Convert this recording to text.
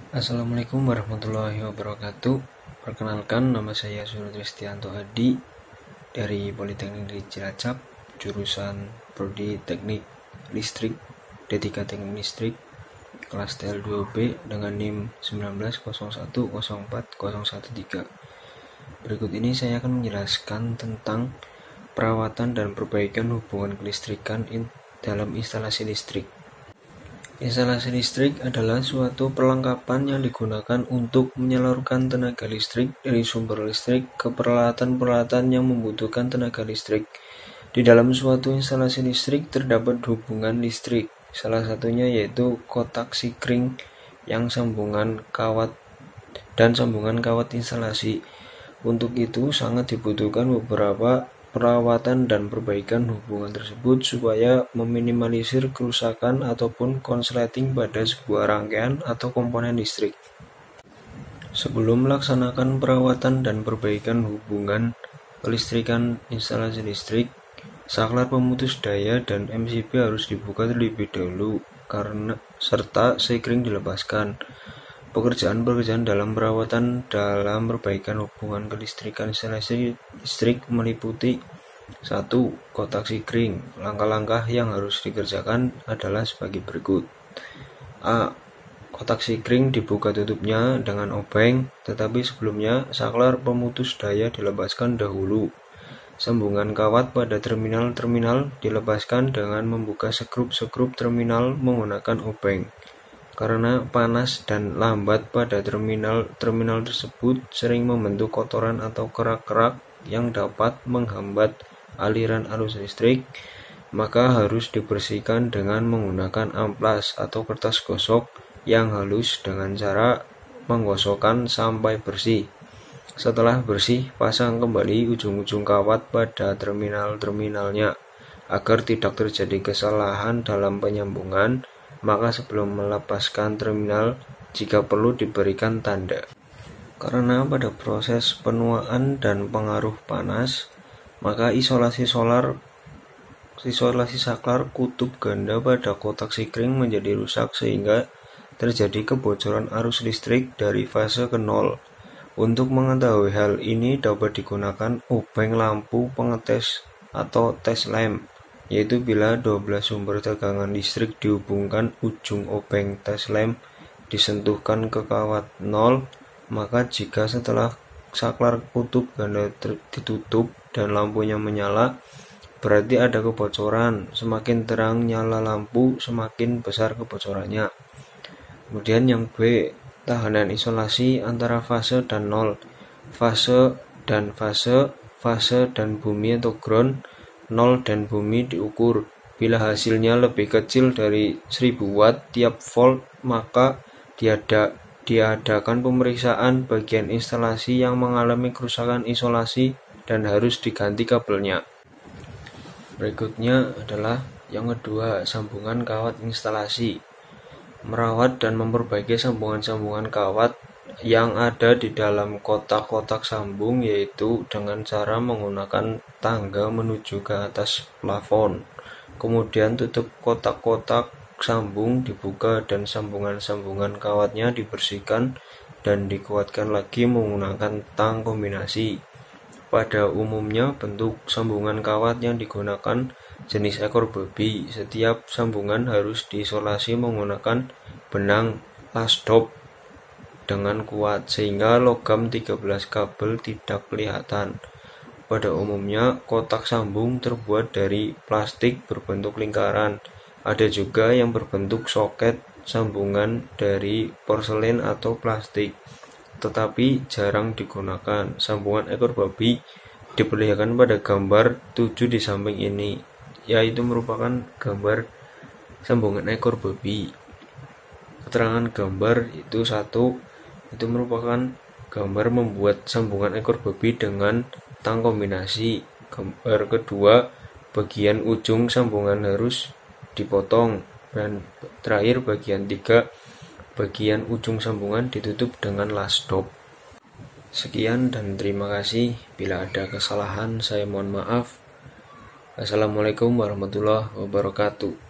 Assalamualaikum warahmatullahi wabarakatuh. Perkenalkan, nama saya Suryo Tristianto Adi dari Politeknik di Cilacap, jurusan Prodi Teknik Listrik, D3 Teknik Listrik, kelas TL2B dengan NIM 1901040013. Berikut ini saya akan menjelaskan tentang perawatan dan perbaikan hubungan kelistrikan dalam instalasi listrik. Instalasi listrik adalah suatu perlengkapan yang digunakan untuk menyalurkan tenaga listrik dari sumber listrik ke peralatan-peralatan yang membutuhkan tenaga listrik. Di dalam suatu instalasi listrik terdapat hubungan listrik, salah satunya yaitu kotak sikring yang sambungan kawat dan sambungan kawat instalasi. Untuk itu sangat dibutuhkan beberapa perawatan dan perbaikan hubungan tersebut supaya meminimalisir kerusakan ataupun konsleting pada sebuah rangkaian atau komponen listrik. Sebelum melaksanakan perawatan dan perbaikan hubungan kelistrikan instalasi listrik, saklar pemutus daya dan MCB harus dibuka terlebih dahulu serta sikring dilepaskan. Pekerjaan-pekerjaan dalam perawatan dalam perbaikan hubungan kelistrikan instalasi listrik meliputi 1. Kotak sikring. Langkah-langkah yang harus dikerjakan adalah sebagai berikut. A. Kotak sikring dibuka tutupnya dengan obeng, tetapi sebelumnya saklar pemutus daya dilepaskan dahulu. Sambungan kawat pada terminal-terminal dilepaskan dengan membuka sekrup-sekrup terminal menggunakan obeng. Karena panas dan lambat pada terminal tersebut sering membentuk kotoran atau kerak-kerak yang dapat menghambat aliran arus listrik, maka harus dibersihkan dengan menggunakan amplas atau kertas gosok yang halus dengan cara menggosokkan sampai bersih. Setelah bersih, pasang kembali ujung-ujung kawat pada terminal-terminalnya agar tidak terjadi kesalahan dalam penyambungan. Maka sebelum melepaskan terminal, jika perlu diberikan tanda. Karena pada proses penuaan dan pengaruh panas, maka isolasi saklar kutub ganda pada kotak sikring menjadi rusak sehingga terjadi kebocoran arus listrik dari fase ke nol. Untuk mengetahui hal ini dapat digunakan obeng lampu pengetes atau test lamp, yaitu bila 12 sumber tegangan listrik dihubungkan ujung obeng test lamp disentuhkan ke kawat 0, maka jika setelah saklar kutub ganda ditutup dan lampunya menyala, berarti ada kebocoran. Semakin terang nyala lampu, semakin besar kebocorannya. Kemudian yang B, tahanan isolasi antara fase dan 0. Fase dan bumi atau ground, 0 dan bumi diukur. Bila hasilnya lebih kecil dari 1000 watt tiap volt, maka diadakan pemeriksaan bagian instalasi yang mengalami kerusakan isolasi dan harus diganti kabelnya. Berikutnya adalah yang kedua, sambungan kawat instalasi. Merawat dan memperbaiki sambungan-sambungan kawat yang ada di dalam kotak-kotak sambung, yaitu dengan cara menggunakan tangga menuju ke atas plafon. Kemudian tutup kotak-kotak sambung dibuka dan sambungan-sambungan kawatnya dibersihkan dan dikuatkan lagi menggunakan tang kombinasi. Pada umumnya bentuk sambungan kawat yang digunakan jenis ekor babi. Setiap sambungan harus diisolasi menggunakan benang lasdop dengan kuat sehingga logam 13 kabel tidak kelihatan. Pada umumnya kotak sambung terbuat dari plastik berbentuk lingkaran. Ada juga yang berbentuk soket sambungan dari porselen atau plastik, tetapi jarang digunakan. Sambungan ekor babi diperlihatkan pada gambar 7 di samping ini, yaitu merupakan gambar sambungan ekor babi. Keterangan gambar itu itu merupakan gambar membuat sambungan ekor babi dengan tang kombinasi. Gambar kedua, bagian ujung sambungan harus dipotong, dan terakhir bagian 3, bagian ujung sambungan ditutup dengan lasdop. Sekian dan terima kasih. Bila ada kesalahan saya mohon maaf. Assalamualaikum warahmatullahi wabarakatuh.